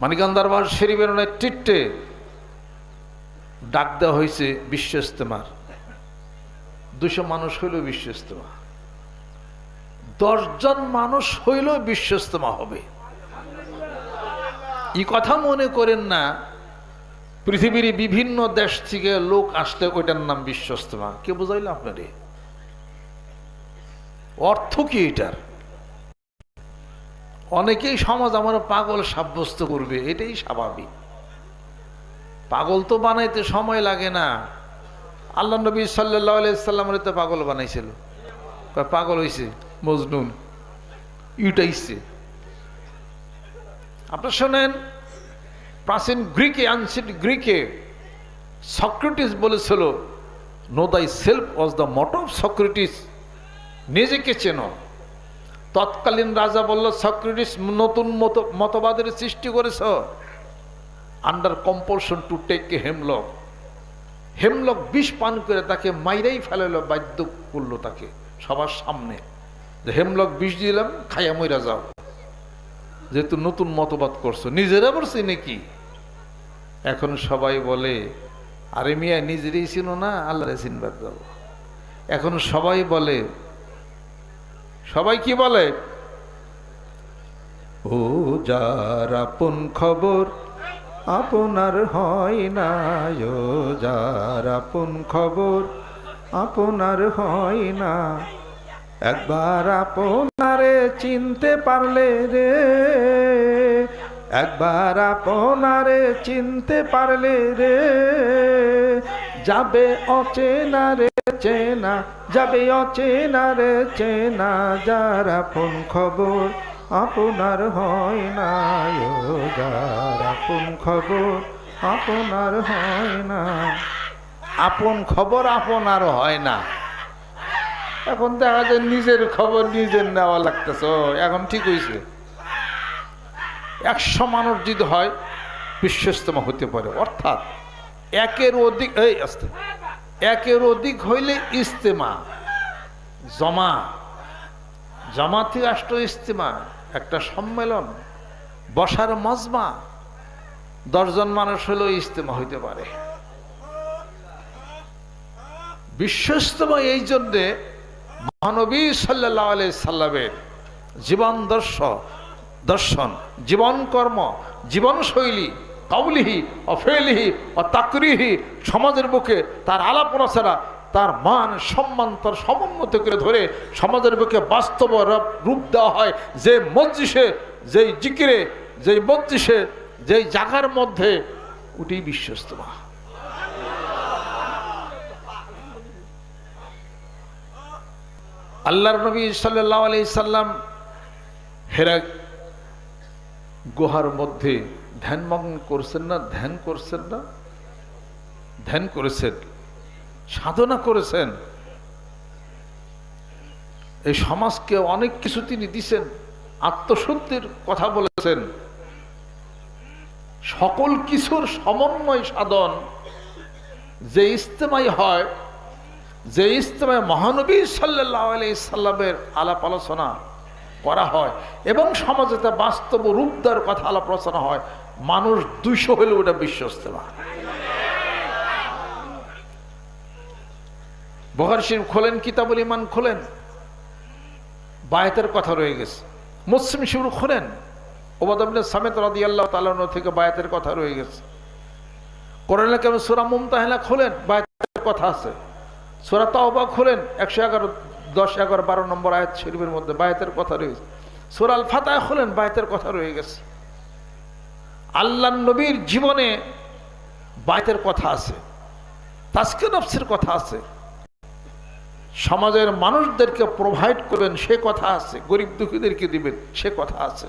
মানিকান দরবার শরীফের নেতৃত্বে ডাক দেওয়া হয়েছে বিশ্ব ইজতেমার। 200 মানুষ হইল বিশ্ব ইজতেমা, 10 জন মানুষ হইল বিশ্ব ইজতেমা হবে। এই কথা মনে করেন না পৃথিবীর বিভিন্ন দেশ থেকে লোক আসলে ওইটার নাম বিশ্ব ইজতেমা। কে বুঝাইল আপনারে? অর্থ কি এটার? অনেকেই সমাজ আমার পাগল সাব্যস্ত করবে, এটাই স্বাভাবিক। পাগল তো বানাইতে সময় লাগে না। আল্লাহ নবী সাল্লাল্লাহু আলাইহি সাল্লামের তো পাগল বানাইছিল। পাগল হইছে মজনুন, ইউটাইছে। আপনারা শোনেন, প্রাচীন গ্রিকে, আনসিয়েন্ট গ্রিকে সক্রেটিস বলেছিল, know thyself was the motto of Socrates, নিজেকে চেনো। তৎকালীন রাজা বলল, সক্রেটিস নতুন মতবাদের সৃষ্টি করেছ, under compulsion to take a hemlock. Hemlock বিষ পান করে তাকে মাইরাই ফেলালো, বাধ্য করলো তাকে সবার সামনে, যে হেমলক বিষ দিলাম, খাইয়া মইরা যাও, যেহেতু নতুন মতবাদ করছো। নিজেরা বলছে নাকি? এখন সবাই বলে, আরে মিয়া নিজেরই ছিল না, আল্লাহরে চিনবার যাবো। এখন সবাই বলে, সবাই কি বলে? ও যার আপন খবর আপনার হয় না, ও যার আপন খবর আপনার হয় না, একবার আপনারে চিনতে পারলে রে, একবার আপনারে চিনতে পারলে রে, যাবে অচেনা রে চেনা, যাবে অচেনা রে চেনা, যার আপন খবর আপনার হয় না, ও যার আপন খবর আপনার হয় না। আপন খবর আপনার হয় না। এখন দেখা যায় নিজের খবর নিজের নেওয়া লাগতেছে। এখন ঠিক হয়েছে, 100 মানুষ যদি হয় বিশ্ব ইজতেমা হতে পারে, অর্থাৎ একের অধিক, এই আসতে একের অধিক হইলে ইজতেমা। জমা, জামাতি রাষ্ট্র ইজতেমা, একটা সম্মেলন, বসার মজমা, 10 জন মানুষ হলেও ইজতেমা হইতে পারে। বিশ্ব ইজতেমা এই জন্যে মহানবী সাল্লাল্লাহু আলাইহি সাল্লামের জীবন দর্শন, জীবন কর্ম, জীবনশৈলী, কাউলিহি ও ফেলিহি ও তাকরিহি, সমাজের বুকে তার আলাপ আলোচনা, তার মান সম্মান, তার সমুন্নত করে ধরে সমাজের বুকে বাস্তব রূপ দেওয়া হয়। যে মজলিসে, যেই জিকিরে, যেই মজলিসে, যেই জায়গার মধ্যে, ওটি বিশ্ব ইজতেমা। আল্লাহর নবী সাল্লাল্লাহু আলাইহি সাল্লাম হেরা গুহার মধ্যে ধ্যানমগ্ন করছেন না? ধ্যান করছেন না? ধ্যান করেছেন, সাধনা করেছেন। এই সমাজকে অনেক কিছু তিনি দিছেন, আত্মশুদ্ধির কথা বলেছেন। সকল কিছুর সমন্বয় সাধন যে ইজতেমাই হয়, যে ইজতেমায় মহানবী সাল্লাল্লাহু আলাইহি সাল্লামের আলাপ আলোচনা করা হয় এবং সমাজে তা বাস্তব রূপ দেওয়ার কথা আলাপ আলোচনা হয়, মানুষ 200 হলে ওটা বিশ্ব ইজতেমা। বুখারী শরীফ খোলেন, কিতাবুল ঈমান খোলেন, বায়াতের কথা রয়ে গেছে। মুসলিম শরীফ খোলেন, উবাদা ইবনে সামিত রাদিয়াল্লাহু তাআলা আনহু থেকে বায়াতের কথা রয়ে গেছে। কোরআনুল কারীম সূরা মুমতাহিনা খোলেন, বায়াতের কথা আছে। সূরা তাওবা খোলেন, 111, 10, 11, 12 নম্বর আয়াত শরীফের মধ্যে বায়াতের কথা রয়েছে। সূরা আল ফাতিহা খোলেন, বায়াতের কথা রয়ে গেছে। আল্লাহর নবীর জীবনে বায়াতের কথা আছে, তাজকিয়া নফসের কথা আছে, সমাজের মানুষদেরকে প্রোভাইড করবেন সে কথা আছে, গরিব দুঃখীদেরকে দিবেন সে কথা আছে।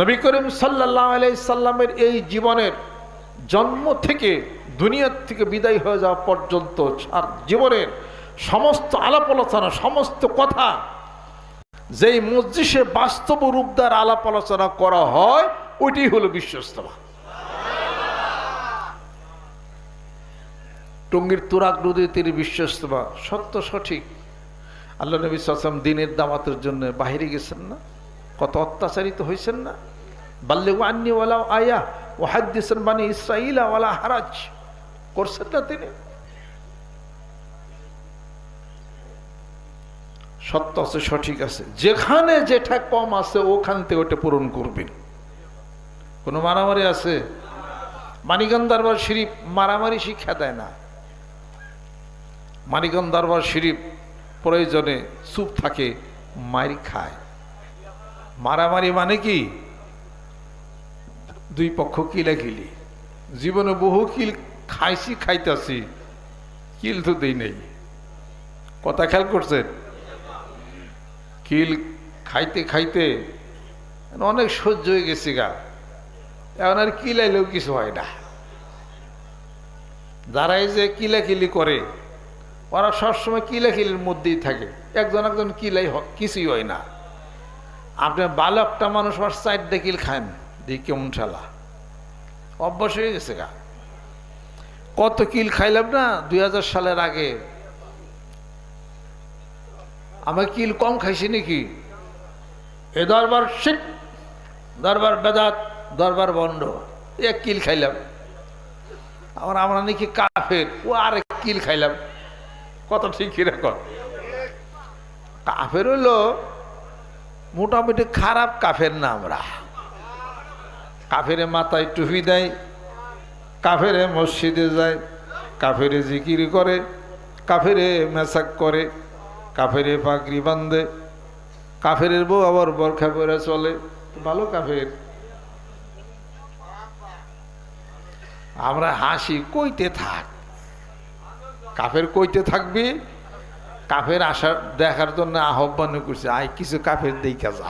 নবী করিম সাল্লাল্লাহু আলাইহি সাল্লামের এই জীবনের জন্ম থেকে দুনিয়ার থেকে বিদায় হয়ে যাওয়া পর্যন্ত আর জীবনের সমস্ত আলাপ আলোচনা, সমস্ত কথা যেই মজলিসে বাস্তব রূপ দ্বারা আলাপ আলোচনা করা হয়, ওইটাই হলো বিশ্ব ইজতেমা। টঙ্গীর তুরাগ নদীর তীরে বিশ্ব ইজতেমা, সত্য সঠিক। আল্লাহ নবী সাল্লাল্লাহু আলাইহি ওয়াসাল্লাম দ্বীনের দাওয়াতের জন্য বাইরে গেছেন না? কত অত্যাচারিত হয়েছেন না। বাল্লিগু আন্নি ওয়ালাউ আয়া ওয়া হাদ্দিসুন বানি ইসরাঈলা ওয়ালা হারাজ করছেন না তিনি। সত্য আছে, সঠিক আছে, যেখানে যেটা কম আছে ওখান থেকে ওটা পূরণ করবেন। কোনো মারামারি আছে? মানিকগঞ্জ দরবার শরীফ মারামারি শিক্ষা দেয় না। মানিকগঞ্জ দরবার শরীফ প্রয়োজনে চুপ থাকে, মারি খায়। মারামারি মানে কি? দুই পক্ষ কিলাকিলি। জীবনে বহু কিল খাইছি, খাইতেছি, কিল তো দেই নেই। কথা খেয়াল করছেন? কিল খাইতে খাইতে অনেক সহ্য হয়ে গেছে গা, এখন আর কিলাইলেও কিছু হয় না। যারাই যে কিলাকিলি করে ওরা সবসময় কিলাকিলির মধ্যেই থাকে, একজন একজন কিলাই কিছুই হয় না। আপনি ভালো একটা মানুষ আর 4টা কিল খান, দিই কেমন শালা, অভ্যাস হয়ে গেছে গা। কত কিল খাইলাম না 2000 সালের আগে। আমি কিল কম খাইছি নাকি? এ দরবার শিট, দরবার বেদাত, দরবার বন্ধ, এক কিল খাইলাম। আমরা নাকি কাফের, ও আরেক কিল খাইলাম। কত ঠিক কিরকম? কাফের হইল মোটামুটি খারাপ কাফের না। আমরা কাফেরে মাথায় টুপি দেয়, কাফেরে মসজিদে যায়, কাফেরে জিকির করে, কাফেরে মেসাক করে, কাফেরে পাগড়ি বান্ধে, কাফেরের বউ আবার বরখা পরে চলে, ভালো কাফের। আমরা হাসি, কইতে থাক, কাফের কইতে থাকবি। কাফের আসার দেখার জন্য আহ্বান করছে, আই কিছু কাফের দেখা যা।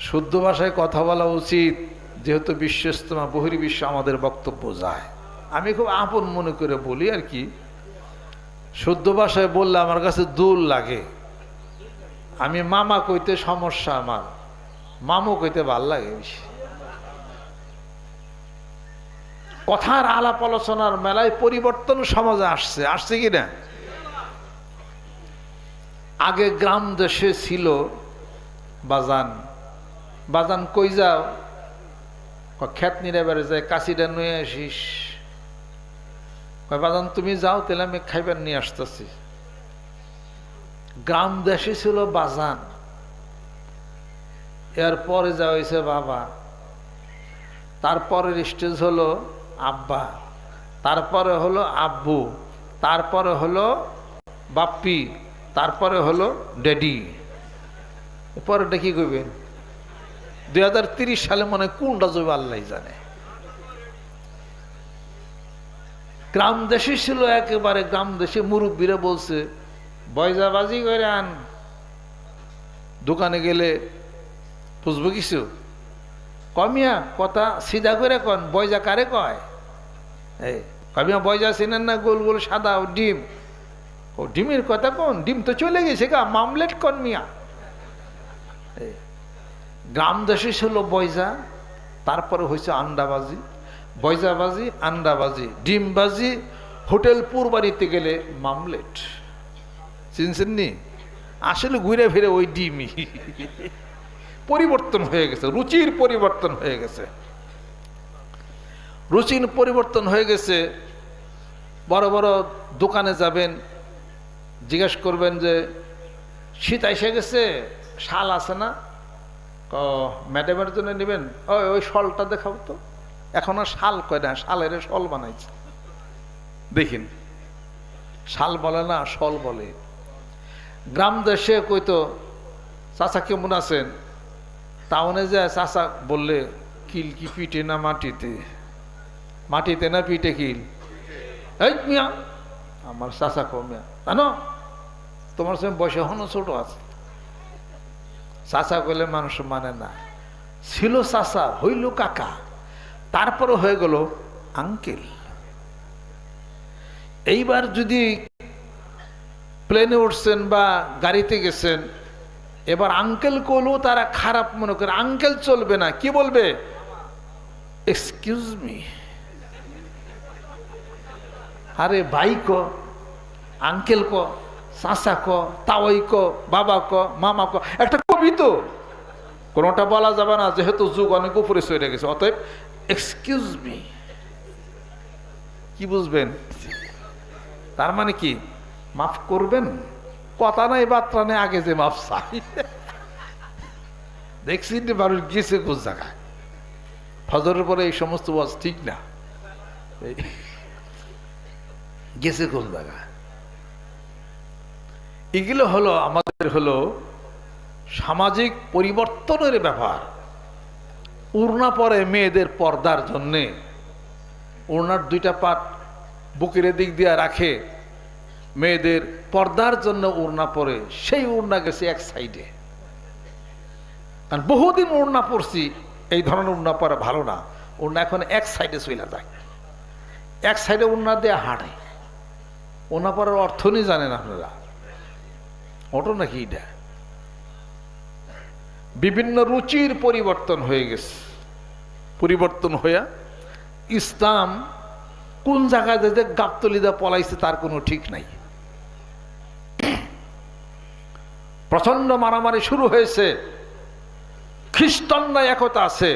শুদ্ধ ভাষায় কথা বলা উচিত, যেহেতু বিশ্ব ইজতেমা, বহির্বিশ্ব আমাদের বক্তব্য যায়। আমি খুব আপন মনে করে বলি আর কি। শুদ্ধ ভাষায় বললে আমার কাছে দুল লাগে। আমি মামা কইতে সমস্যা, আমার মামু কইতে ভাল লাগে বেশি। কথার আলাপ আলোচনার মেলায় পরিবর্তন সমাজে আসছে, আসছে কি না? আগে গ্রাম দেশে ছিল বাজান, বাজান কই যাও? ক্ষেত নিরে বেড়ে যায়, কাশিটা নিয়ে আসিস। বাজান তুমি যাও, তাহলে আমি খাইবার নিয়ে আসতেছি। গ্রাম দেশে ছিল বাজান, এরপরে যা হয়েছে বাবা, তারপরের স্টেজ হলো আব্বা, তারপরে হলো আব্বু, তারপরে হলো বাপ্পি, তারপরে হলো ড্যাডি। পরেটা কি করবেন? 2030 সালে মনে কোনটা যাবে আল্লাহ জানে। গ্রাম দেশে ছিল একেবারে, গ্রাম দেশে মুরব্বীরা বলছে বয়জাবাজি করে আন, দোকানে গেলে বুঝবো কিছু। কমিয়া কথা সিধা করে কন, বয়জা কারে কয়? এই কমিয়া বয়জা চিনেন না? গোল গোল সাদা ডিম, ও ডিমের কথা কোন? ডিম তো চলে গেছে গা, মামলেট কন মিয়া। গ্রাম দেশে ছিল বয়জা, তারপরে হয়েছে আন্ডাবাজি, বয়জাবাজি, আন্ডাবাজি, ডিমবাজি, হোটেল পুরবাড়িতে গেলে মামলেট। চিনছেন নি? আসলে ঘুরে ফিরে ওই ডিমই। পরিবর্তন হয়ে গেছে, রুচির পরিবর্তন হয়ে গেছে, রুচির পরিবর্তন হয়ে গেছে। বড় বড় দোকানে যাবেন, জিজ্ঞেস করবেন যে শীত এসে গেছে, শাল আছে না? ম্যাডামের জন্য নেবেন, ওই শলটা দেখাও তো। এখন আর শাল কয় না, শালের শল বানাইছে। দেখিন, শাল বলে না, শল বলে। গ্রাম দেশে কইতো চাচা কেমন আছেন? টাউনে যায় চাচা বললে কিল কি পিঠে না মাটিতে? মাটিতে না পিঠে কিল? এই মিয়া, আমার চাচা কো মিয়া, জানো তোমার সঙ্গে বয়সে হনো ছোট আছে। চাচা কইলে মানুষ মানে না। ছিল চাচা, হইল কাকা, তারপরে হয়ে গেল আঙ্কেল। এইবার যদি প্লেনে উঠছেন বা গাড়িতে গেছেন, এবার আঙ্কেল কইলেও তারা খারাপ মনে করে, আঙ্কেল চলবে না, কি বলবে? Excuse me. আরে ভাই ক, আঙ্কেল ক, চাচা ক, তাওয়াই ক, বাবা ক, মামা ক, একটা কবি তো, কোনোটা বলা যাবে না যেহেতু যুগ অনেক উপরে চলে গেছে। অতএব এক্সকিউজ মি, কি বুঝবেন? তার মানে কি মাফ করবেন, কথা নাই বার্তা নেই, আগে যে মাফ চাই। দেখছি মানুষ গেছে কোন জায়গায়, ফজরের পরে এই সমস্ত ওয়াজ ঠিক না, গেছে কোন জায়গায়। এগুলো হলো আমাদের হলো সামাজিক পরিবর্তনের ব্যাপার। ওড়না পরে মেয়েদের পর্দার জন্যে, ওড়নার দুইটা পাট বুকের দিক দিয়ে রাখে, মেয়েদের পর্দার জন্য ওড়না পরে, সেই ওড়না গেছে এক সাইডে। কারণ বহুদিন ওড়না পরছি, এই ধরনের ওড়না পরা ভালো না, ওড়না এখন এক সাইডে চলে যায়, এক সাইডে ওড়না দিয়ে হাঁটে। ওড়না পরার অর্থ নিয়ে জানেন আপনারা, অটো নাকি এটা? বিভিন্ন রুচির পরিবর্তন হয়ে গেছে, পরিবর্তন হইয়া ইসলাম কোন জায়গায় যে গাবতলিদা পলাইছে তার কোনো ঠিক নাই। প্রচন্ড মারামারি শুরু হয়েছে, খ্রিস্টানরা একতা আছে,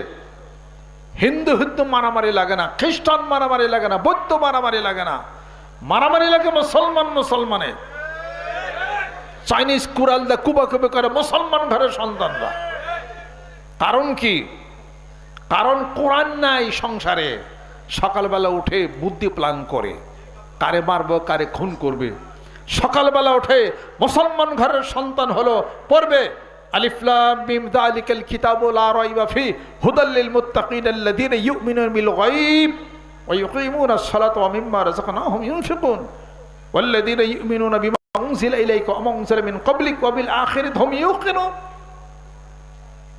হিন্দু হিন্দু মারামারি লাগে না, খ্রিস্টান মারামারি লাগে না, বৌদ্ধ মারামারি লাগে না, মারামারি লাগে মুসলমান মুসলমানে। চাইনিজ কুড়ালদা কুবাকুবি করে মুসলমান ঘরের সন্তানরা। কারণ কি? কারণ কোরআন নাই সংসারে। সকালবেলা উঠে বুদ্ধি প্ল্যান করে কারে মারবো, কারে খুন করবে। সকালবেলা উঠে মুসলমান ঘরের সন্তান হলো পড়বে আলিফ লাম মিম যালিকাল কিতাবু লা রাইবা ফি হুদাল লিল মুত্তাকিন আল্লাযীনা ইউমিনুনা বিল গায়ব ওয়া ইউকিমুনাস সালাতা ওয়া মিম্মা রাযাকনাহুম ইউনফিকুন ওয়াল্লাযীনা ইউমিনুনা বিমা উনজিলা ইলাইকা ওয়া মা উনজিলা মিন ক্বাবলিক ওয়া বিল আখিরাতি হুম ইউকিনুন।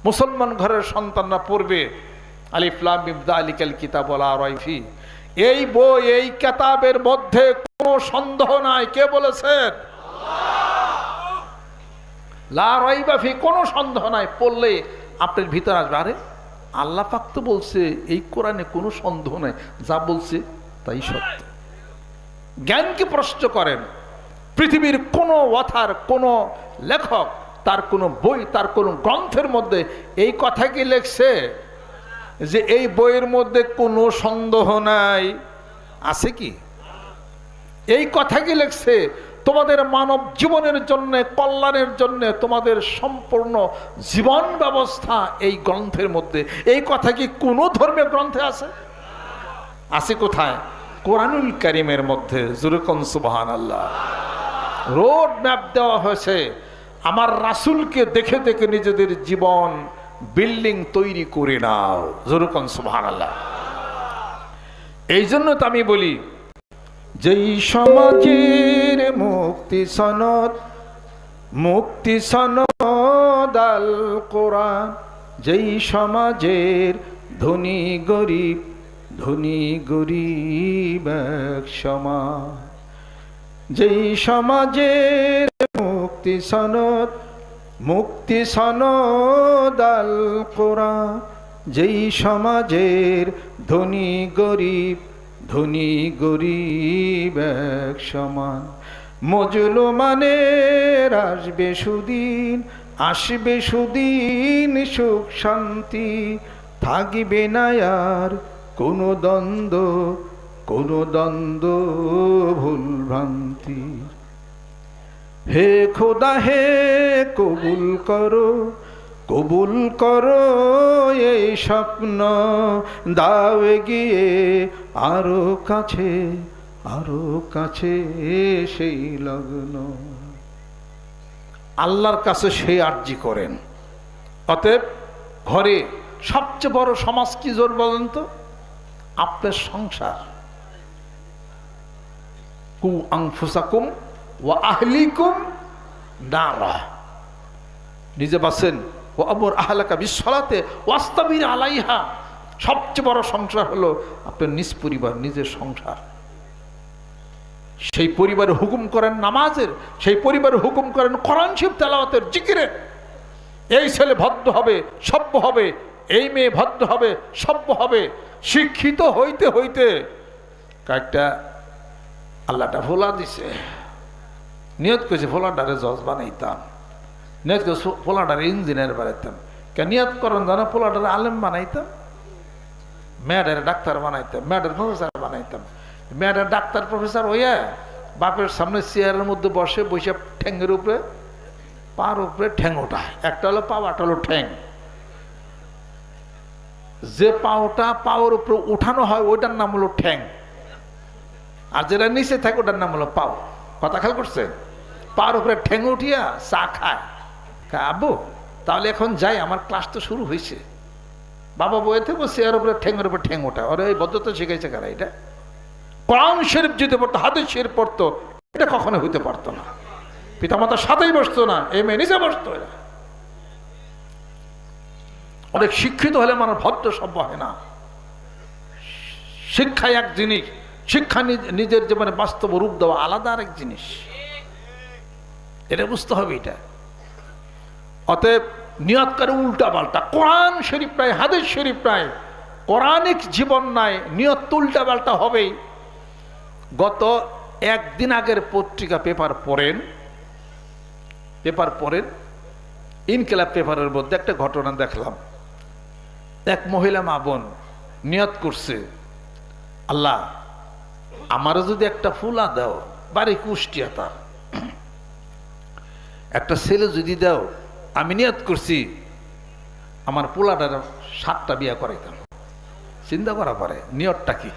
মুসলমান ঘরের সন্তানরা পড়বে আলিফ লাম মিম যালিকাল কিতাবু লা রাইবা ফি। এই বই, এই কিতাবের মধ্যে কোনো সন্দেহ নাই। কে বলেছেন? আল্লাহ। লা রাইবা ফি, কোনো সন্দেহ নাই। পড়লে আপনার ভিতর আসবে, আরে আল্লাহ পাক তো বলছে এই কোরআনে কোনো সন্দেহ নাই, যা বলছে তাই সত্য। জ্ঞানকে প্রশ্ন করেন। পৃথিবীর কোনো ওয়াথার, কোনো লেখক, তার কোনো বই, তার কোনো গ্রন্থের মধ্যে এই কথা কি লেখছে যে এই বইয়ের মধ্যে কোনো সন্দেহ নাই? আছে কি? এই কথা কি লেখছে তোমাদের মানব জীবনের জন্য, কল্যাণের জন্য, তোমাদের সম্পূর্ণ জীবন ব্যবস্থা এই গ্রন্থের মধ্যে? এই কথা কি কোনো ধর্মীয় গ্রন্থে আছে? আছে কোথায়? কোরআনুল কারীমের মধ্যে। জুরুকুন সুবহানাল্লাহ। রোড ম্যাপ দেওয়া হয়েছে। আমার রাসূলকে দেখে দেখে নিজেদের জীবন বিল্ডিং তৈরি করে নাও। জুরুকুন সুবহানাল্লাহ। এই জন্য তো আমি বলি, যেই সমাজের মুক্তি সনদ, মুক্তি সনদ আল কোরআন, যেই সমাজের ধনী গরিব, ধনী গরিব এক সমান, যেই সমাজের মুক্তি সনদ, মুক্তি সনদ আল কোরআন, যেই সমাজের ধনী গরিব, ধনী গরিব এক সমান। মুসলমানের আসবে সুদিন, আসবে সুদিন, সুখ শান্তি থাকবে না আর কোনো দ্বন্দ্ব, কোনো দ্বন্দ্ব ভুল ভ্রান্তি। হে খোদা হে কবুল করো, কবুল করো এই স্বপ্ন, দাও এগিয়ে আরো কাছে, আরো কাছে সেই লগ্ন। আল্লাহর কাছে সেই আরজি করেন। অতএব ঘরে সবচেয়ে বড় সমাজ কি জোর বলেন তো? আপনার সংসার। কু আনফুসাকুম ওয়া আহলিকুম নারা, নিজে বাঁচেন। ও আমর আহলাকা বিসসালাতে ওয়াস্তাবির আলাইহা। সবচেয়ে বড় সংসার হলো আপনার নিজ পরিবার, নিজের সংসার। সেই পরিবারে হুকুম করেন নামাজের, সেই পরিবারে হুকুম করেন কোরআন শরীফ তেলাওয়াতের, জিকিরের। এই ছেলে ভদ্র হবে, সভ্য হবে, এই মেয়ে ভদ্র হবে, সভ্য হবে। শিক্ষিত হইতে হইতে কয়েকটা আল্লাহটা ভোলা দিছে, নিয়ত করেছে পোলাডারে জজ বানাইতাম, নিয়ত করেছে পোলাডারে ইঞ্জিনিয়ার বানাইতাম। কেন নিয়ত করেন জানা? পোলাডারে আলেম বানাইতাম, মেয়েডারে ডাক্তার বানাইতাম, মেয়েডার প্রফেসর বানাইতাম। মেয়েডার ডাক্তার প্রফেসর হইয়া বাপের সামনে চেয়ারের মধ্যে বসে বসে ঠ্যাঙ্গের উপরে, পার উপরে ঠ্যাং ওঠায়। একটা হলো পা, একটা হলো ঠ্যাং। যে পাওটা পাওয়ার উপরে উঠানো হয় ওইটার নাম হলো ঠ্যাং, আর যেটা নিচে থাকে ওটার নাম হলো পাও। কথা খেয়াল করছে? পার উপরে ঠ্যাং উঠিয়া চা খায়। আব্বু তাহলে এখন যাই, আমার ক্লাস তো শুরু হয়েছে। বাবা বয়ে থেকে চেয়ার উপরে ঠ্যাংয়ের উপরে ঠ্যাং ওঠা। ওরা এই ভদ্রতা শিখাইছে কারা? এটা কোরআন শরীফ যদি পড়তো, হাদিস শরীফ পড়তো, এটা কখনো হইতে পারতো না। পিতামাতার সাথেই বসতো না, মেয়ে নিচে বসতো। এরা অনেক শিক্ষিত হলে মানুষ ভদ্র সভ্য হয় না। শিক্ষা এক জিনিস, শিক্ষা নিজের জীবনে বাস্তব রূপ দেওয়া আলাদা আরেক জিনিস। এটা বুঝতে হবে। এটা অতএব নিয়ত করে উল্টা পাল্টা, কোরআন শরীফ প্রায়, হাদিস শরীফ প্রায়, কোরআনিক জীবন নাই, নিয়ত উল্টা পাল্টা হবেই। গত একদিন আগের পত্রিকা পেপার পড়েন, ইনকিলাব পেপারের মধ্যে একটা ঘটনা দেখলাম। এক মহিলা মা বোন নিয়ত করছে, আল্লাহ আমারও যদি একটা ফুলা দাও, বাড়ি কুষ্টিয়া, তার একটা ছেলে যদি দাও, আমি নিয়ত করছি আমার পোলাটার 7টা বিয়া করাইতাম। চিন্তা করা পারে নিয়তটা কি?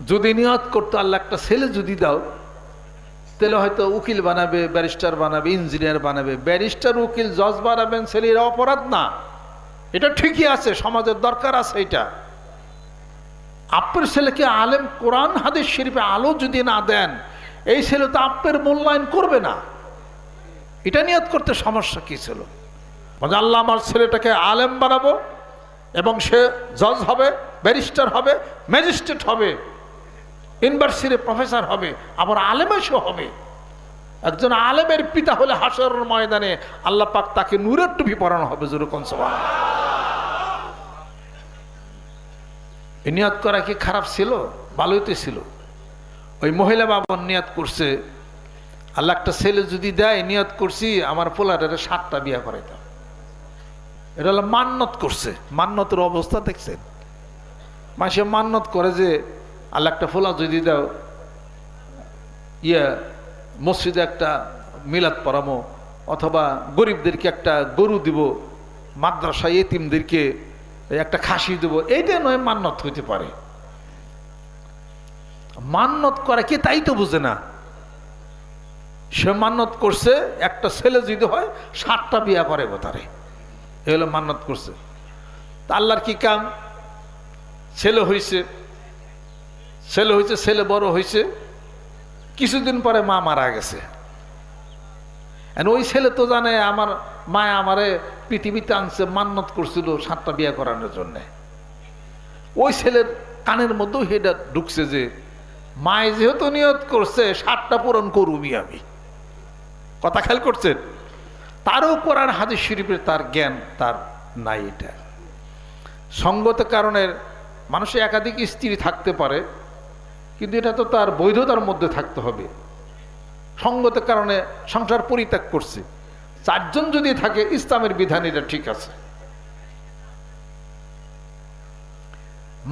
যদি নিয়ত করতো আল্লাহ একটা ছেলে যদি দাও, তাহলে হয়তো উকিল বানাবে, ব্যারিস্টার বানাবে, ইঞ্জিনিয়ার বানাবে। ব্যারিস্টার, উকিল, জজ বানাবেন, ছেলেরা অপরাধ না, এটা ঠিকই আছে, সমাজের দরকার আছে। এটা আপনার ছেলেকে আলেম, কোরআন হাদিস শরীফে আলো যদি না দেন, এই ছেলে তো আপনার মূল্যায়ন করবে না। এটা নিয়ত করতে সমস্যা কি ছিল? মানে আল্লাহ আমার ছেলেটাকে আলেম বানাবো এবং সে জজ হবে, ব্যারিস্টার হবে, ম্যাজিস্ট্রেট হবে, ইউনিভার্সিটির প্রফেসর হবে, আবার আলেমে সে হবে। একজন আলেমের পিতা হলে হাসরের ময়দানে আল্লাহ পাক তাকে নূরের টুপি পরানো হবে। যেরকম এই নিয়ত করা কি খারাপ ছিল? ভালোই তো ছিল। ওই মহিলা বাবার নিয়ত করছে, আল্লাহ একটা ছেলে যদি দেয়, নিয়ত করছি আমার পোলাটারে 7টা বিয়া করাইতাম। এটা হলো মান্নত করছে। মান্নতের অবস্থা দেখছেন? মাসে মান্নত করে যে আল্লাহ একটা ফোলা যদি দাও, মসজিদে একটা মিলাদ পড়ামো, অথবা গরিবদেরকে একটা গরু দিব, মাদ্রাসা এতিমদেরকে একটা খাসি দেব। এইটা নয় মান্নত হইতে পারে। মান্নত করে কি তাই তো বুঝে না। সে মান্নত করছে একটা ছেলে যদি হয় 7টা বিয়া করে তারে, এ হলো মান্নত করছে। তা আল্লাহর কি কাম? ছেলে হইছে, ছেলে বড় হয়েছে, কিছুদিন পরে মা মারা গেছে। ওই ছেলে তো জানে আমার মা আমারে পৃথিবীতে আনছে, মান্নত করছিল 7টা বিয়া করানোর জন্য। ওই ছেলের কানের মধ্যেও হেডা ঢুকছে যে মায় যেহেতু নিয়ত করছে 7টা পূরণ করবি আমি। কথা খেয়াল করছেন? তারও কোরআন হাদিস শরীফের তার জ্ঞান তার নাই। এটা সঙ্গত কারণের মানুষের একাধিক স্ত্রী থাকতে পারে, কিন্তু এটা তো তার বৈধতার মধ্যে থাকতে হবে। সঙ্গত কারণে সংসার পরিত্যাগ করছে, 4 জন যদি থাকে, ইসলামের বিধান এটা ঠিক আছে।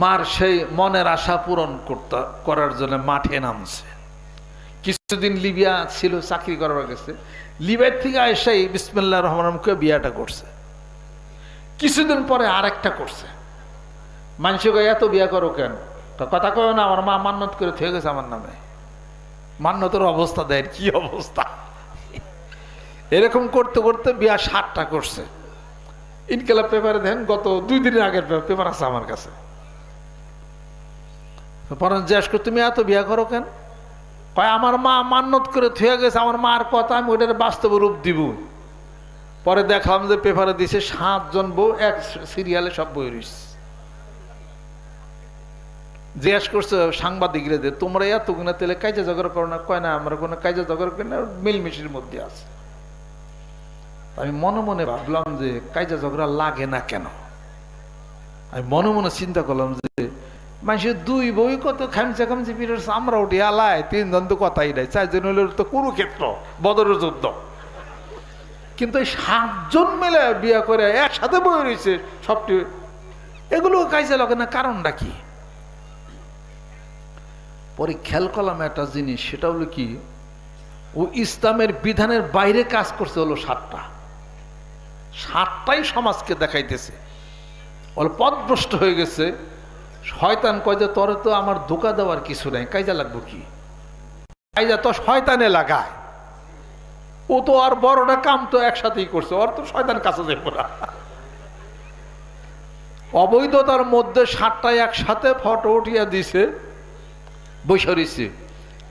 মার সেই মনের আশা পূরণ করার জন্য মাঠে নামছে। কিছুদিন লিবিয়া ছিল, চাকরি করার গেছে। লিবিয়ার থেকে এসেই বিসমিল্লাহির রহমানির রহিম বিয়াটা করছে। কিছুদিন পরে আরেকটা করছে। মানুষকে এত বিয়া করো কেন? কথা কয় না, আমার মা মান্নত করে থেকে গেছে আমার নামে। মান্নতের অবস্থা দেয় কি অবস্থা! এরকম করতে করতে বিয়া 7টা করছে। ইনকিলাব পেপারে দেন, গত 2 দিনের আগের পেপার আছে আমার কাছে। পরে জিজ্ঞাসা করে, তুমি এত বিয়া করো কেন? কয় আমার মা মান্নত করে থেকে গেছে, আমার মার কথা আমি ওইটার বাস্তব রূপ দিব। পরে দেখলাম যে পেপারে দিছে 7 জন বউ, এক সিরিয়ালে সব বই রয়েছে। জিজ্ঞাসা করছে সাংবাদিকরা যে তোমরা এত গুণা তেলে কাজে ঝগড়া করো না? কয় না, আমরা কোনো কাজে ঝগড়া করি না, মিলমিশির মধ্যে আছে। আমি মনে মনে ভাবলাম যে কাজে ঝগড়া লাগে না কেন। আমি মনে মনে চিন্তা করলাম যে মানুষের দুই বই কত খামচা খামচি পিঠের আমরা উঠি আলায়, তিনজন তো কথাই নাই, চারজন হলে তো কুরুক্ষেত্র বদরের যুদ্ধ। কিন্তু এই 7 জন মিলে বিয়ে করে একসাথে বই রয়েছে সবটি, এগুলো কাজে লাগে না, কারণটা কি? পরে খেয়াল করলাম একটা জিনিস, সেটা হলো কি, ও ইসলামের বিধানের বাইরে কাজ করছে হলো 7টাই সমাজকে দেখাইতেছে, ওর পথভ্রষ্ট হয়ে গেছে। শয়তান কয় যে তোরে তো আমার ধোঁকা দেওয়ার কিছু নাই, কাজা লাগবো কি? কাজা তো শয়তানে লাগায়, ও তো আর বড়টা কাম তো একসাথেই করছে, ওর তো শয়তান কাছে যায় পুরা। অবৈধতার মধ্যে 7টাই একসাথে ফটো উঠিয়া দিছে, বৈশরিছে,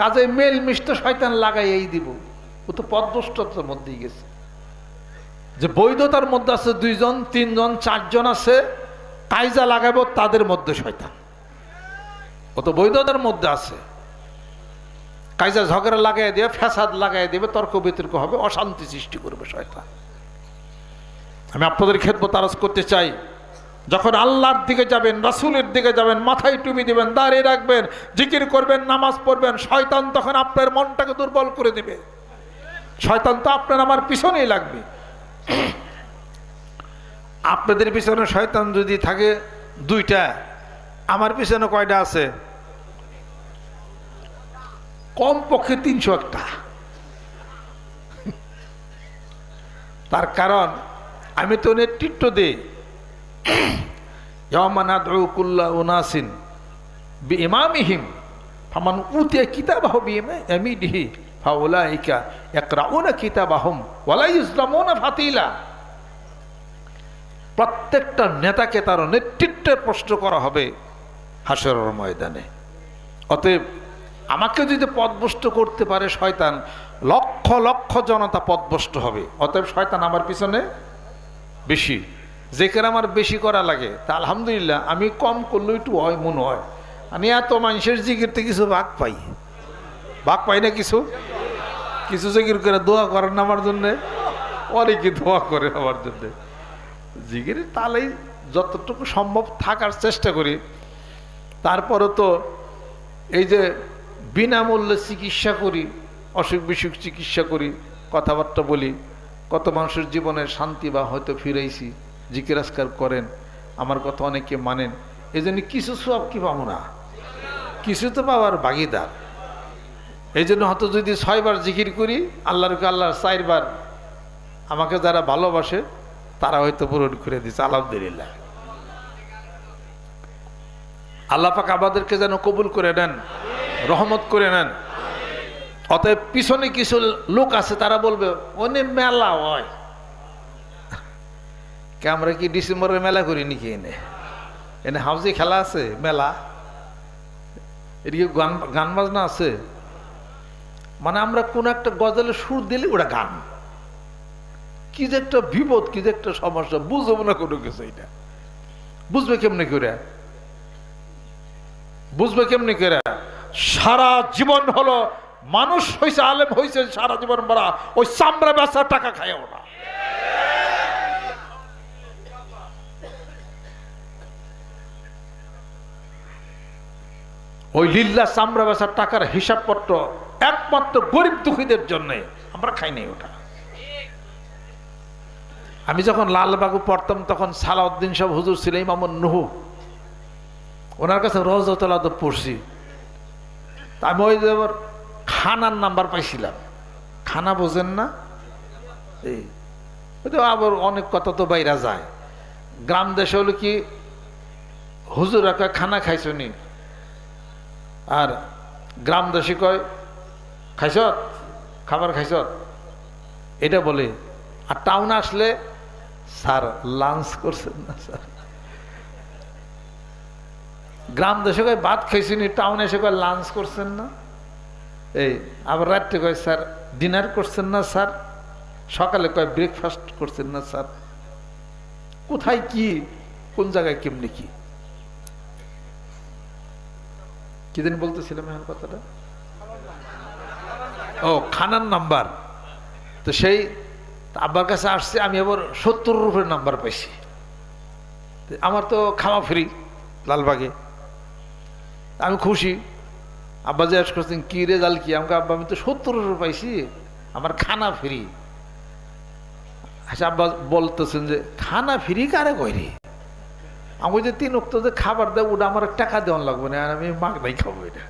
কাজে মেল মিষ্ট শয়তান লাগাই এই দিব, ও তো পথভ্রষ্টতার মধ্যেই গেছে। যে বৈধতার মধ্যে আছে 2 জন 3 জন 4 জন আছে, কায়জা লাগাবো তাদের মধ্যে শয়তান, ও তো বৈধতার মধ্যে আছে, কায়জা ঝগড়া লাগাই দিয়ে ফ্যাসাদ লাগাই দেবে, তর্ক বিতর্ক হবে, অশান্তি সৃষ্টি করবে শয়তান। আমি আপনাদের খেদমত আরজ করতে চাই, যখন আল্লাহর দিকে যাবেন, রাসূলের দিকে যাবেন, মাথায় টুপি দিবেন, দাঁড়িয়ে রাখবেন, জিকির করবেন, নামাজ পড়বেন, শয়তান তখন আপনার মনটাকে দুর্বল করে দেবে। শয়তান তো আপনার আমার পিছনেই লাগবে। আপনাদের পিছনে শয়তান যদি থাকে 2টা, আমার পিছনে কয়টা আছে? কমপক্ষে 301টা। তার কারণ আমি তো নেতৃত্ব দিই, ইয়াওমা নাদউ কুল্লা উনাসিন বিইমামিহিম ফামান উতিয়া কিতাবাহু বিয়ামিনিহি ফাউলাইকা ইয়াকরাউনা কিতাবাহুম ওয়ালা ইউজলামুনা ফাতিলা। প্রত্যেকটা নেতাকে তার নেতৃত্বের প্রশ্ন করা হবে হাসরের ময়দানে। অতএব আমাকে যদি পথভ্রষ্ট করতে পারে শয়তান, লক্ষ লক্ষ জনতা পথভ্রষ্ট হবে। অতএব শয়তান আমার পিছনে বেশি, যেখানে আমার বেশি করা লাগে তা আলহামদুলিল্লাহ আমি কম করলেও একটু হয়, মনে হয় আমি এত মানুষের জিকিরতে কিছু ভাগ পাই না, কিছু জিকির করে দোয়া করেন আমার জন্যে, অনেকে দোয়া করে আমার জন্যে। জিকির তালেই যতটুকু সম্ভব থাকার চেষ্টা করি। তারপরে তো এই যে বিনামূল্যে চিকিৎসা করি, অসুখ বিসুখ চিকিৎসা করি, কথাবার্তা বলি, কত মানুষের জীবনে শান্তি বা হয়তো ফিরাইছি। জিকির আজকার করেন, আমার কথা অনেকে মানেন, এই জন্য কিছু সব কি পাবো না, কিছু তো পাওয়ার ভাগিদার। এই জন্য হয়তো যদি 6 বার জিকির করি, আল্লাহর 4 বার আমাকে যারা ভালোবাসে তারা হয়তো পূরণ করে দিচ্ছে, আলহামদুলিল্লাহ। আল্লাহ পাক আমাদেরকে যেন কবুল করে নেন, রহমত করে নেন। অতএব পিছনে কিছু লোক আছে, তারা বলবে অনেক মেলা হয়, কে আমরা কি ডিসেম্বরের মেলা করি নাকি? এনে হাউজে খেলা আছে, মেলা, এদিকে গান বাজনা আছে, মানে আমরা কোন একটা গজলের সুর দিলে ওটা গান, কি যে একটা বিপদ, কি যে একটা সমস্যা, বুঝবো না কোনো কিছু। এটা বুঝবে কেমনি করে? সারা জীবন হলো মানুষ হয়েছে, আলেম হয়েছে, সারা জীবন বড়া ওই চামড়া বেচার টাকা খায় ওরা। ওই লিল্লা চামড়া বেচার টাকার হিসাবপত্র একমাত্র গরিব দুঃখীদের জন্য, আমরা খাই নাই ওটা। আমি যখন লালবাগু পড়তাম তখন সালাউদ্দিন সাহেব হুজুর ছিল, ইমামুন নুহু, ওনার কাছে রওজাতুল আদব পড়ছি। আমি ওই যে খানার নাম্বার পাইছিলাম, খানা বোঝেন না, এই আবার অনেক কথা তো বাইরা যায়। গ্রাম দেশে হলো কি হুজুর কয় খানা খাইছ নি, আর গ্রাম দেশে কয় খাইছ, খাবার খাইছ, এটা বলে। আর টাউনে আসলে স্যার লাঞ্চ করছেন না স্যার। গ্রাম দেশে কয় ভাত খাইছিনি, টাউনে এসে কয় লাঞ্চ করছেন না। এই আবার রাত্রে কয় স্যার ডিনার করছেন না স্যার, সকালে কয় ব্রেকফাস্ট করছেন না স্যার। কোথায় কি, কোন জায়গায় কেমনি কি দিন বলতেছিলাম এখন কথাটা, ও খানার নাম্বার। তো সেই আব্বার কাছে আসছে, আমি আবার 70 রুপের নাম্বার পাইছি। আমার তো খাওয়া ফ্রি লালবাগে, আমি খুশি। আব্বা জিজ্ঞেস করছেন কি রেজাল্ট কি? আমাকে আব্বা আমি তো 70 পাইছি, আমার খানা ফ্রি। আচ্ছা আব্বা বলতেছেন যে খানা ফ্রি কারে কই রে? আমি যে 3 ওয়াক্ত যে খাবার দেয় ওটা আমার টাকা দেওয়ান লাগবে না, আর আমি মাগনাই খাবো এটা।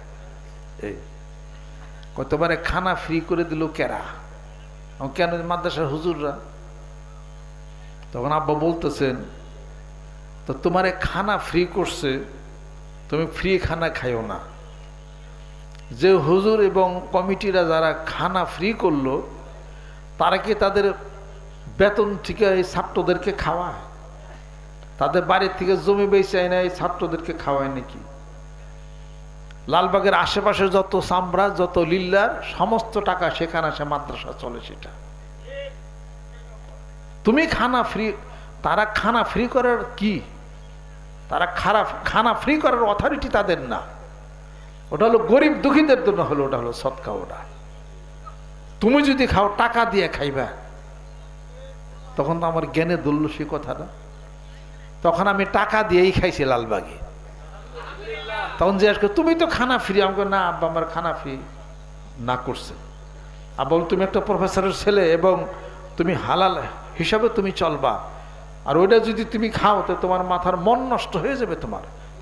এই কতবারে খানা ফ্রি করে দিল কেরা? কেন? মাদ্রাসার হুজুররা। তখন আব্বা বলতেছেন তো তোমারে খানা ফ্রি করছে, তুমি ফ্রি খানা খাইও না। যে হুজুর এবং কমিটিরা যারা খানা ফ্রি করলো তারা কি তাদের বেতন থেকে এই ছাত্রদেরকে খাওয়ায়? তাদের বাড়ির থেকে জমি বেচে আয় না এই ছাত্রদেরকে খাওয়ায় নাকি? লালবাগের আশেপাশে যত চামড়া যত লিল্লার সমস্ত টাকা সেখানে আসে, মাদ্রাসা চলে সেটা। তুমি খানা ফ্রি, তারা খানা ফ্রি করার কি? তারা খানা ফ্রি করার অথরিটি তাদের না। ওটা হলো গরিব দুঃখীদের জন্য হলো, ওটা হলো সদকা। ওটা তুমি যদি খাও টাকা দিয়ে খাইবা, তখন তো আমার জ্ঞানে ধরল সে কথাটা। তখন আমি টাকা দিয়েই খাইছি লালবাগে। তখন জিজ্ঞাসা করি তুমি তো খানা ফ্রি? আমাকে না আব্বা আমার খানা ফ্রি না করছে। আব্বা বল তুমি একটা প্রফেসরের ছেলে এবং তুমি হালাল হিসাবে তুমি চলবা, আর ওইটা যদি তুমি খাও তো তোমার মাথার মন নষ্ট হয়ে যাবে,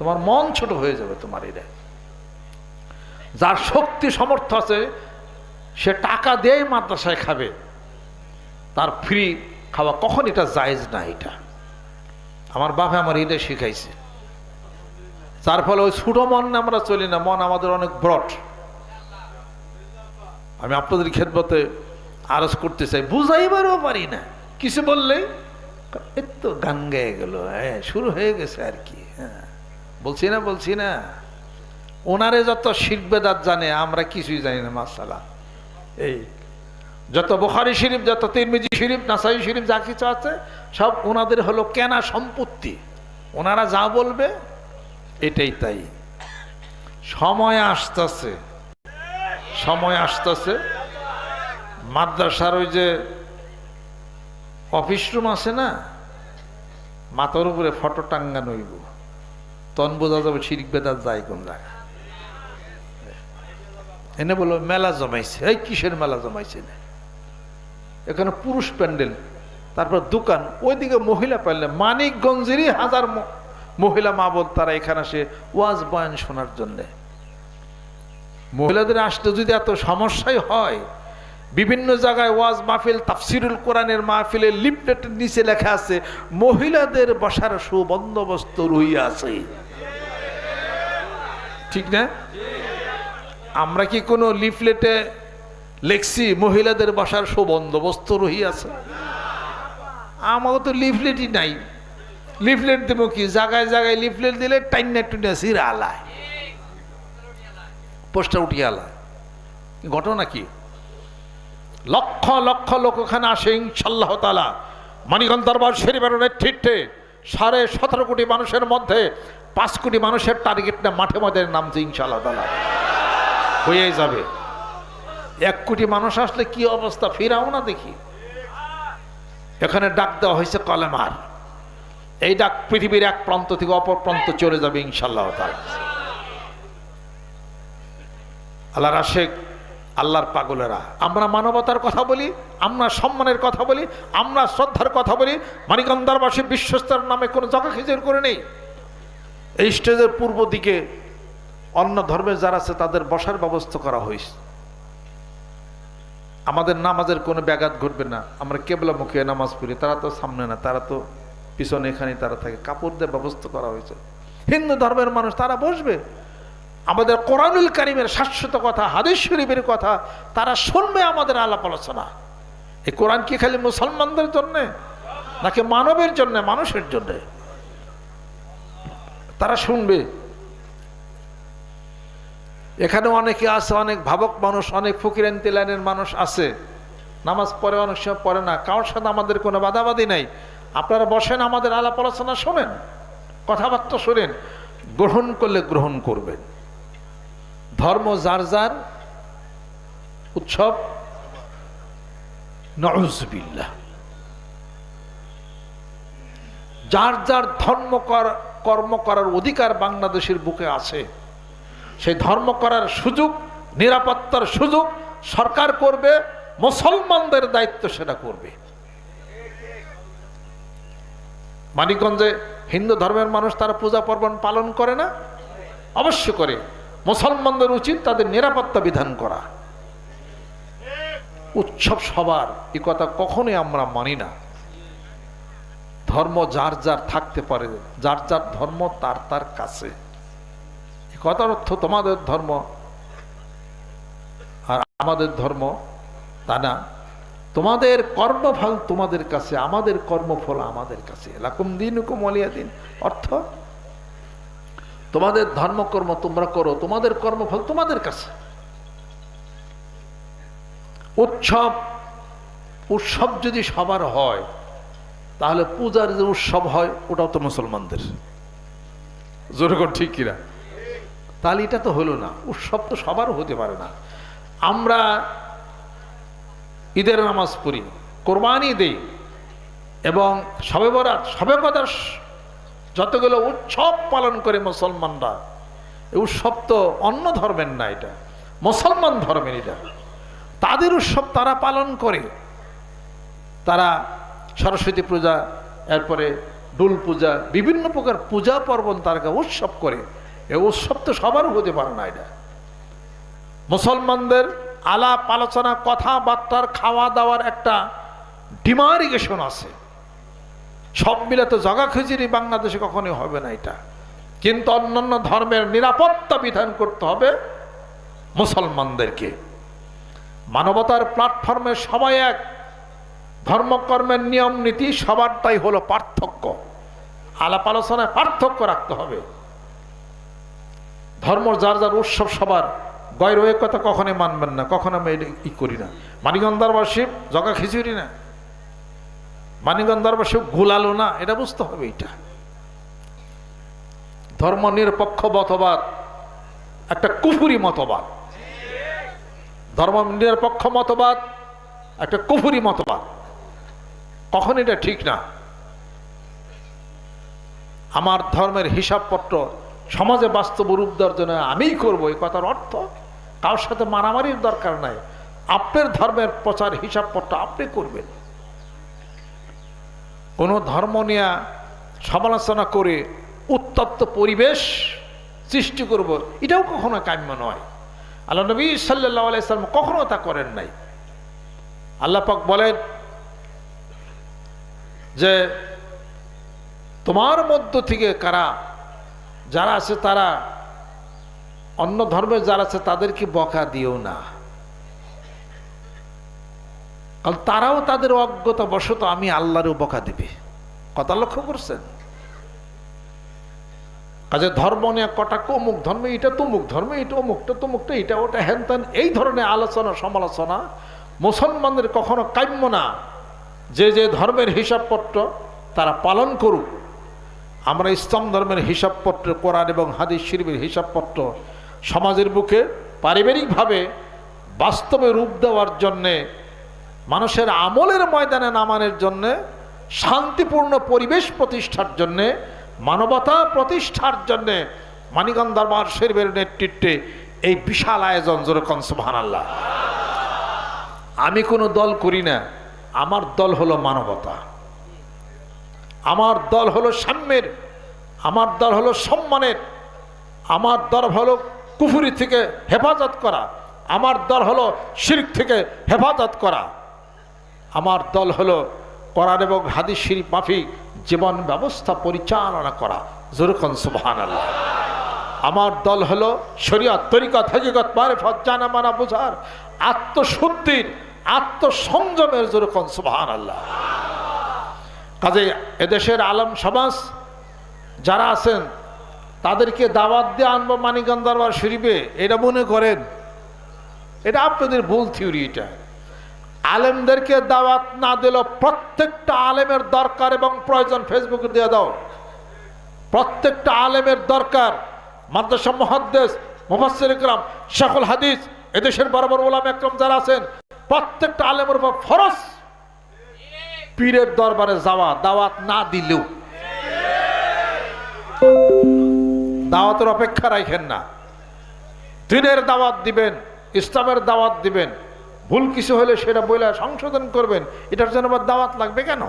তোমার মন ছোট হয়ে যাবে তোমার। এটা যার শক্তি সামর্থ্য আছে সে টাকা দিয়ে মাদ্রাসায় খাবে, তার ফ্রি খাওয়া কখন এটা জায়েজ না। এটা আমার বাবা আমার এটা শিখাইছে। যার ফলে ওই ছোট মন আমরা চলি না, মন আমাদের অনেক ব্রড। আমি আপনাদের খেদমতে আরজ করতে চাই, বুঝাইবারও পারি না, কিছু বললেই এই তো গান গেয়ে গেল, হ্যাঁ শুরু হয়ে গেছে আর কি। হ্যাঁ বলছি না ওনারে যত শিরক বেদাত জানে আমরা কিছুই জানি না। মাসালা এই যত বুখারী শরীফ, যত তিরমিজি শরীফ, নাসাই শরীফ যা কিছু আছে সব ওনাদের হলো কেনা সম্পত্তি। ওনারা যা বলবে এটাই তাই। সময় আসতেছে মাদ্রাসার ওই যে অফিস রুম আছে না, মাথার উপরে ফটো টাঙ্গানো হইব, তখন বোঝা যাবে শিরক বেদাত যায় কোন জায়গা। এনে বলো মেলা জমাইছে। এই কিসের মেলা জমাইছে? না এখানে পুরুষ প্যান্ডেল, তারপর দোকান, ওইদিকে মহিলা প্যান্ডেল। মানিকগঞ্জেরই হাজার মহিলা মা বোন তারা এখানে আসে ওয়াজ বয়ান শোনার জন্যে। মহিলাদের আসতে যদি এত সমস্যাই হয়, বিভিন্ন জায়গায় ওয়াজ মাহফিল, তাফসিরুল কোরআনের মাহফিলে লিফলেটের নিচে লেখা আছে মহিলাদের বসার সুবন্দোবস্ত রইয়া আছে, ঠিক না? আমরা কি কোনো লিফলেটে লেখছি মহিলাদের বসার সুবন্দোবস্ত রহিয়াছে? আমাকে তো লিফলেটই নাই। লিফলেট দেব কি? জায়গায় জায়গায় লিফলেট দিলে টাইনা টুইনা সিরা আলায়, পোস্টার উঠিয়ে আলায়। ঘটনা কি? লক্ষ লক্ষ লোক ওখানে আসে ইনশাআল্লাহ তাআলা। মানিকগঞ্জ দরবার শরীফের নেতৃত্বে 17.5 কোটি মানুষের মধ্যে 5 কোটি মানুষের টার্গেটটা মাঠে মাঠে নামছে ইনশাআল্লাহ তাআলা, হয়ে যাবে। 1 কোটি মানুষ আসলে কি অবস্থা ফিরাও না দেখি। এখানে ডাক দেওয়া হয়েছে কলেমার। এই ডাক পৃথিবীর এক প্রান্ত থেকে অপর প্রান্ত চলে যাবে ইনশাআল্লাহ তাআলা। আল্লাহর আশিক, আল্লাহর পাগলেরা, আমরা মানবতার কথা বলি, আমরা সম্মানের কথা বলি, আমরা শ্রদ্ধার কথা বলি। মানিকগঞ্জ দরবারবাসী বিশ্বস্তার নামে কোনো জগা খিচুর করে নেই। এই স্টেজের পূর্ব দিকে অন্য ধর্মের যারা আছে তাদের বসার ব্যবস্থা করা হয়েছে। আমাদের নামাজের কোনো ব্যাঘাত ঘটবে না। আমরা কেবলা মুখে নামাজ পড়ি, তারা তো সামনে না, তারা তো পিছনে, এখানে তারা থাকে। কাপড় দিয়ে ব্যবস্থা করা হয়েছে। হিন্দু ধর্মের মানুষ তারা বসবে, আমাদের কোরআনুল কারীমের শাশ্বত কথা, হাদিস শরীফের কথা তারা শুনবে, আমাদের আলাপ আলোচনা। এই কোরআন কি খালি মুসলমানদের জন্য নাকি মানবের জন্য, মানুষের জন্য? তারা শুনবে। এখানে অনেকে আছে, অনেক ভাবক মানুষ, অনেক ফকিরান তেলানের মানুষ আছে, নামাজ পড়ে, অনেক সময় পড়ে না। কারোর সাথে আমাদের কোনো বাধাবাধি নাই। আপনারা বসেন, আমাদের আলাপ আলোচনা শোনেন, কথাবার্তা শোনেন, গ্রহণ করলে গ্রহণ করবেন। ধর্ম যার যার উৎসব, নাউযুবিল্লাহ। যার যার ধর্ম কর্ম করার অধিকার বাংলাদেশের বুকে আছে। সেই ধর্ম করার সুযোগ, নিরাপত্তার সুযোগ সরকার করবে, মুসলমানদের দায়িত্ব সেটা করবে। মানিকগঞ্জে হিন্দু ধর্মের মানুষ তারা পূজা পার্বণ পালন করে না? অবশ্য করে। মুসলমানদের উচিত তাদের নিরাপত্তা বিধান করা। উৎসব সবার, এ কথা কখনোই আমরা মানি না। ধর্ম যার যার থাকতে পারে, যার যার ধর্ম তার তার কাছে। এ কথার অর্থ তোমাদের ধর্ম আর আমাদের ধর্ম তা না। তোমাদের কর্মফল তোমাদের কাছে, আমাদের কর্মফল আমাদের কাছে। লাকুম দীনুকুম ওয়ালিয়া দীন, অর্থ তোমাদের ধর্মকর্ম তোমরা করো, তোমাদের কর্মফল তোমাদের কাছে। উৎসব যদি সবার হয়, তাহলে পূজার যে উৎসব হয় ওটাও তো মুসলমানদের। জোরে কর ঠিক কিনা? তাহলে এটা তো হলো না। উৎসব তো সবার হতে পারে না। আমরা ঈদের নামাজ পড়ি, কোরবানি দেই এবং শবে বরাত, শবে কদর, যতগুলো উৎসব পালন করে মুসলমানরা, এই উৎসব তো অন্য ধর্মের না, এটা মুসলমান ধর্মের। এটা তাদের উৎসব, তারা পালন করে। তারা সরস্বতী পূজা, এরপরে ডোল পূজা, বিভিন্ন প্রকার পূজা পার্বণ তারা উৎসব করে। এই উৎসব তো সবার হতে পারে না। এটা মুসলমানদের আলাপ আলোচনা, কথাবার্তার, খাওয়া দাওয়ার একটা ডিমার্কেশন আছে। সব মিলে তো জগা খিচুড়ি বাংলাদেশে কখনোই হবে না এটা। কিন্তু অন্যান্য ধর্মের নিরাপত্তা বিধান করতে হবে মুসলমানদেরকে। মানবতার প্ল্যাটফর্মে সবাই এক, ধর্মকর্মের নিয়ম নীতি সবারটাই হলো পার্থক্য। আলাপ আলোচনায় পার্থক্য রাখতে হবে। ধর্ম যার যার উৎসব সবার, গয়ের ওই কথা কখনোই মানবেন না। কখনো আমি এটা ই করি না। মানিকগঞ্জ দরবার শিব জগা খিচুড়ি না, মানিকগঞ্জ দরবার শিব গোলালো না, এটা বুঝতে হবে। এটা ধর্ম নিরপেক্ষ মতবাদ একটা কুফুরি মতবাদ। ধর্ম নিরপেক্ষ মতবাদ একটা কুফুরি মতবাদ, কখন এটা ঠিক না। আমার ধর্মের হিসাবপত্র সমাজে বাস্তব রূপ দেওয়ার জন্য আমিই করবো, এই কথার অর্থ কারোর সাথে মারামারির দরকার নাই। আপনার ধর্মের প্রচার হিসাবপত্র আপনি করবেন। কোনো ধর্ম নিয়ে সমালোচনা করে উত্তপ্ত পরিবেশ সৃষ্টি করব, এটাও কখনো কাম্য নয়। আল্লাহ নবী সাল্লাল্লাহু আলাইহি সাল্লাম কখনো তা করেন নাই। আল্লাহ পাক বলেন যে তোমার মধ্য থেকে যারা আছে, তারা অন্য ধর্মের যারা আছে তাদেরকে বকা দিও না, কারণ তারাও তাদের অজ্ঞতা বশত আমি আল্লাহরও বকা দিবে। কথা লক্ষ্য করছেন? কাজে ধর্ম নিয়ে কটাক্ষ, অমুক ধর্মে এটা, তমুক ধর্মে এটা, অমুকটা তমুকটা, এটা ওটা হ্যান ত্যান, এই ধরনের আলোচনা সমালোচনা মুসলমানদের কখনো কাম্য না। যে যে ধর্মের হিসাবপত্র তারা পালন করুক। আমরা ইসলাম ধর্মের হিসাবপত্র, কোরআন এবং হাদিস শরীফের হিসাবপত্র সমাজের বুকে পারিবারিকভাবে বাস্তবে রূপ দেওয়ার জন্যে, মানুষের আমলের ময়দানে নামানোর জন্যে, শান্তিপূর্ণ পরিবেশ প্রতিষ্ঠার জন্যে, মানবতা প্রতিষ্ঠার জন্যে মানিকগঞ্জ দরবার শরীফের নেতৃত্বে এই বিশাল আয়োজন। যেরকম সুবহানাল্লাহ। আমি কোনো দল করি না, আমার দল হলো মানবতা, আমার দল হলো সাম্যের, আমার দল হলো সম্মানের, আমার দল হলো কুফরি থেকে হেফাজত করা, আমার দল হলো শিরক থেকে হেফাজত করা, আমার দল হলো কোরআন এবং হাদিস শরীফ মাফিক জীবন ব্যবস্থা পরিচালনা করা। যেরকম সুবহানাল্লাহ। আমার দল হলো শরীয়ত, তরিকত, হকিকত, মারিফত, জানা মানা বোঝার, আত্মশুদ্ধির, আত্মসংযমের। যেরকম সুবহানাল্লাহ। কাজে এদেশের আলেম সমাজ যারা আছেন তাদেরকে দাওয়াত দিয়ে আনবো মানিকগঞ্জ দরবার শরীফে, এটা মনে করেন এটা আপনাদের ভুল থিওরি। এটা আলেমদেরকে দাওয়াত না দিলেও প্রত্যেকটা আলেমের দরকার এবং প্রয়োজন ফেসবুকে দিয়ে দাও। প্রত্যেকটা আলেমের দরকার। মাদ্রাসা মুহাদ্দিস, মুফাসসির ইকরাম, শাইখুল হাদিস, এদেশের বড় বড় উলামা ইকরাম যারা আছেন, প্রত্যেকটা আলেমের উপর ফরজ পীরের দরবারে যাওয়া, দাওয়াত না দিলেও। দাওয়াতের অপেক্ষা রাখেন না। দ্বীনের দাওয়াত দিবেন, ইসলামের দাওয়াত দিবেন, ভুল কিছু হলে সেটা বলে সংশোধন করবেন, এটার জন্য আবার দাওয়াত লাগবে কেন?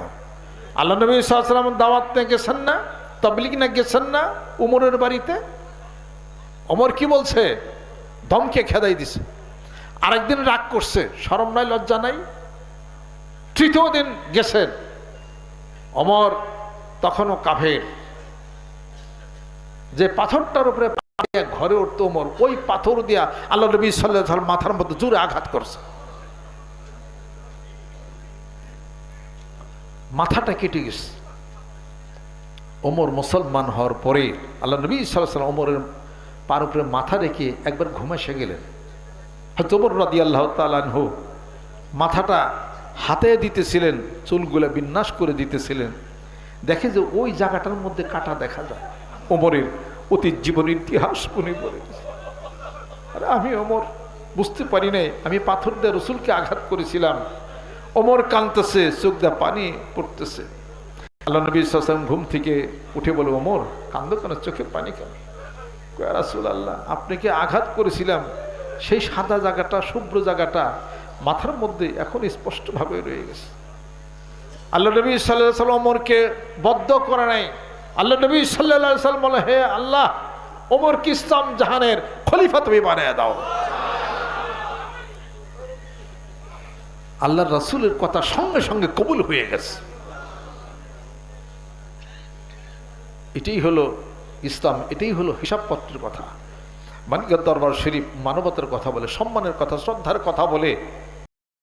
আল্লাহ নবী সাল্লাল্লাহু আলাইহি ওয়াসাল্লাম দাওয়াত নিয়ে গেছেন না, তাবলীগ নিয়ে গেছেন না উমরের বাড়িতে? ওমর কি বলছে? দমকে খেদাই দিছে। আরেকদিন রাগ করছে, শরম নাই, লজ্জা নাই। তৃতীয় দিন গেছেন, ওমর তখনও কাফের। যে পাথরটার উপরে ঘরে উঠতো ওমর, ওই পাথর দিয়া আল্লাহ নবী সাল্লাল্লাহু আলাইহি ওয়াসাল্লাম মাথার মধ্যে জোরে আঘাত করছে, মাথাটা কেটে গেছে। ওমর মুসলমান হওয়ার পরে আল্লাহ নবী সাল্লাল্লাহু আলাইহি ওয়াসাল্লাম ওমরের পার উপরে মাথা রেখে একবার ঘুমাসে গেলেন। হযরত ওমর রাদিয়াল্লাহু তাআলা আনহু মাথাটা হাতে দিতেছিলেন, চুলগুলা বিন্যাস করে দিতেছিলেন। দেখে যে ওই জায়গাটার মধ্যে কাটা দেখা যায়। ওমরের অতীত জীবনের ইতিহাস মনে পড়ে গেছে। আরে আমি ওমর বুঝতে পারি নাই আমি পাথর দিয়ে রসুলকে আঘাত করেছিলাম। ওমর কাঁদতেছে, চোখ দিয়ে পানি পড়তেছে। আল্লাহ নবী সাল্লাল্লাহু আলাইহি ওয়াসাল্লাম ঘুম থেকে উঠে বলে, ওমর কান্দো কেন, চোখে পানি কেন? কয়, ইয়া রাসূলুল্লাহ, আপনাকে আঘাত করেছিলাম, সেই সাদা জায়গাটা, শুভ্র জায়গাটা মাথার মধ্যে এখন স্পষ্টভাবে রয়ে গেছে। আল্লাহ নবী সাল্লাল্লাহু আলাইহি ওয়াসাল্লাম ওমরকে বদ্ধ করে নাই। আল্লাহ নবী সাল্লাল্লাহু আলাইহি ওয়াসাল্লাম বলে, হে আল্লাহ, ওমরকে ইসলাম জাহানের খলিফা তুমি বানিয়ে দাও। আল্লাহর রাসূলের কথা সঙ্গে সঙ্গে কবুল হয়ে গেছে। এটাই হলো ইসলাম, এটাই হলো হিসাবপত্রের কথা। মানিকগঞ্জ দরবার শরীফ মানবতার কথা বলে, সম্মানের কথা, শ্রদ্ধার কথা বলে।